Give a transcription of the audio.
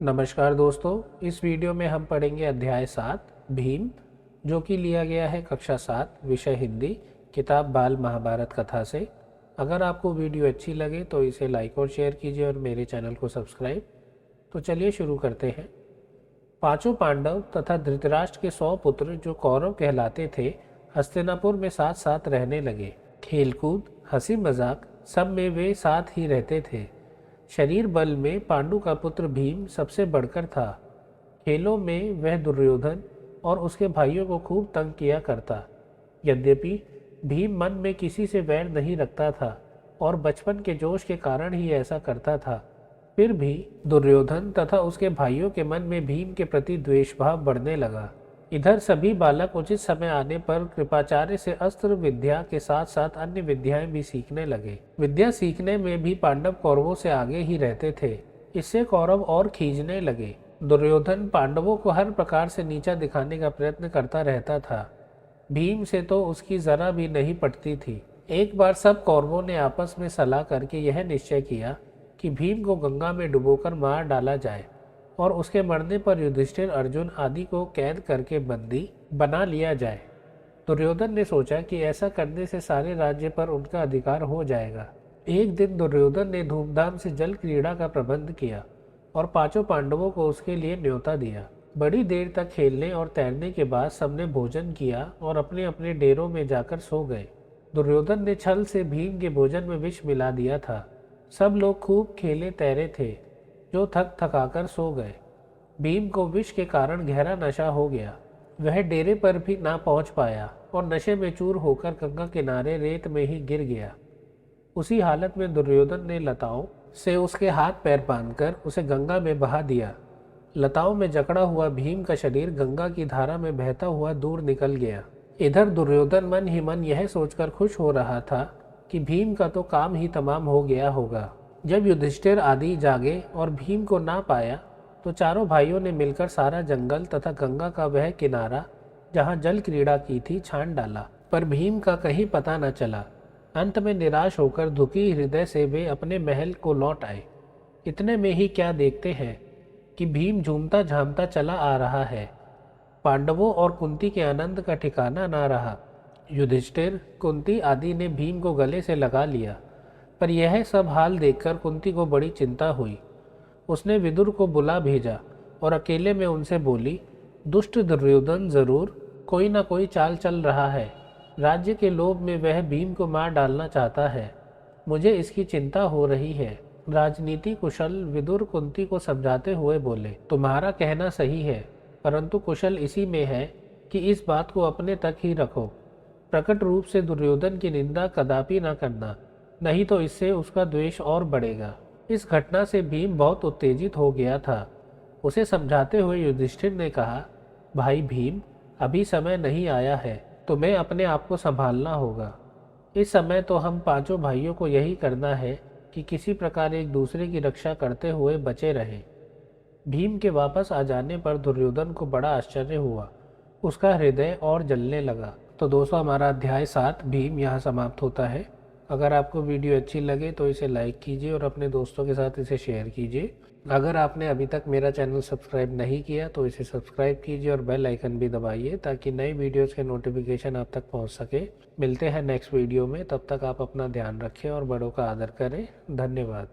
नमस्कार दोस्तों, इस वीडियो में हम पढ़ेंगे अध्याय 7 भीम, जो कि लिया गया है कक्षा 7 विषय हिंदी, किताब बाल महाभारत कथा से। अगर आपको वीडियो अच्छी लगे तो इसे लाइक और शेयर कीजिए और मेरे चैनल को सब्सक्राइब। तो चलिए शुरू करते हैं। पांचों पांडव तथा धृतराष्ट्र के 100 पुत्र जो कौरव कहलाते थे, हस्तिनापुर में साथ साथ रहने लगे। खेलकूद, हंसी मजाक सब में वे साथ ही रहते थे। शरीर बल में पांडु का पुत्र भीम सबसे बढ़कर था। खेलों में वह दुर्योधन और उसके भाइयों को खूब तंग किया करता। यद्यपि भीम मन में किसी से वैर नहीं रखता था और बचपन के जोश के कारण ही ऐसा करता था, फिर भी दुर्योधन तथा उसके भाइयों के मन में भीम के प्रति द्वेष भाव बढ़ने लगा। इधर सभी बालक उचित समय आने पर कृपाचार्य से अस्त्र विद्या के साथ साथ अन्य विद्याएं भी सीखने लगे। विद्या सीखने में भी पांडव कौरवों से आगे ही रहते थे। इससे कौरव और खींचने लगे। दुर्योधन पांडवों को हर प्रकार से नीचा दिखाने का प्रयत्न करता रहता था। भीम से तो उसकी जरा भी नहीं पटती थी। एक बार सब कौरवों ने आपस में सलाह करके यह निश्चय किया कि भीम को गंगा में डुबोकर मार डाला जाए और उसके मरने पर युधिष्ठिर, अर्जुन आदि को कैद करके बंदी बना लिया जाए। दुर्योधन ने सोचा कि ऐसा करने से सारे राज्य पर उनका अधिकार हो जाएगा। एक दिन दुर्योधन ने धूमधाम से जल क्रीड़ा का प्रबंध किया और पांचों पांडवों को उसके लिए न्योता दिया। बड़ी देर तक खेलने और तैरने के बाद सबने भोजन किया और अपने अपने डेरों में जाकर सो गए। दुर्योधन ने छल से भीम के भोजन में विष मिला दिया था। सब लोग खूब खेले तैरे थे, जो थक थकाकर सो गए। भीम को विष के कारण गहरा नशा हो गया। वह डेरे पर भी ना पहुंच पाया और नशे में चूर होकर गंगा किनारे रेत में ही गिर गया। उसी हालत में दुर्योधन ने लताओं से उसके हाथ पैर बांधकर उसे गंगा में बहा दिया। लताओं में जकड़ा हुआ भीम का शरीर गंगा की धारा में बहता हुआ दूर निकल गया। इधर दुर्योधन मन ही मन यह सोचकर खुश हो रहा था कि भीम का तो काम ही तमाम हो गया होगा। जब युधिष्ठिर आदि जागे और भीम को ना पाया तो चारों भाइयों ने मिलकर सारा जंगल तथा गंगा का वह किनारा जहां जल क्रीड़ा की थी छान डाला, पर भीम का कहीं पता न चला। अंत में निराश होकर दुखी हृदय से वे अपने महल को लौट आए। इतने में ही क्या देखते हैं कि भीम झूमता झामता चला आ रहा है। पांडवों और कुंती के आनंद का ठिकाना ना रहा। युधिष्ठिर, कुंती आदि ने भीम को गले से लगा लिया, पर यह सब हाल देखकर कुंती को बड़ी चिंता हुई। उसने विदुर को बुला भेजा और अकेले में उनसे बोली, दुष्ट दुर्योधन जरूर कोई ना कोई चाल चल रहा है। राज्य के लोभ में वह भीम को मार डालना चाहता है। मुझे इसकी चिंता हो रही है। राजनीति कुशल विदुर कुंती को समझाते हुए बोले, तुम्हारा कहना सही है, परंतु कुशल इसी में है कि इस बात को अपने तक ही रखो। प्रकट रूप से दुर्योधन की निंदा कदापि न करना, नहीं तो इससे उसका द्वेष और बढ़ेगा। इस घटना से भीम बहुत उत्तेजित हो गया था। उसे समझाते हुए युधिष्ठिर ने कहा, भाई भीम, अभी समय नहीं आया है, तुम्हें अपने आप को संभालना होगा। इस समय तो हम पांचों भाइयों को यही करना है कि किसी प्रकार एक दूसरे की रक्षा करते हुए बचे रहें। भीम के वापस आ जाने पर दुर्योधन को बड़ा आश्चर्य हुआ। उसका हृदय और जलने लगा। तो दोस्तों, हमारा अध्याय 7 भीम यहाँ समाप्त होता है। अगर आपको वीडियो अच्छी लगे तो इसे लाइक कीजिए और अपने दोस्तों के साथ इसे शेयर कीजिए। अगर आपने अभी तक मेरा चैनल सब्सक्राइब नहीं किया तो इसे सब्सक्राइब कीजिए और बेल आइकन भी दबाइए ताकि नई वीडियोस के नोटिफिकेशन आप तक पहुंच सके। मिलते हैं नेक्स्ट वीडियो में, तब तक आप अपना ध्यान रखें और बड़ों का आदर करें। धन्यवाद।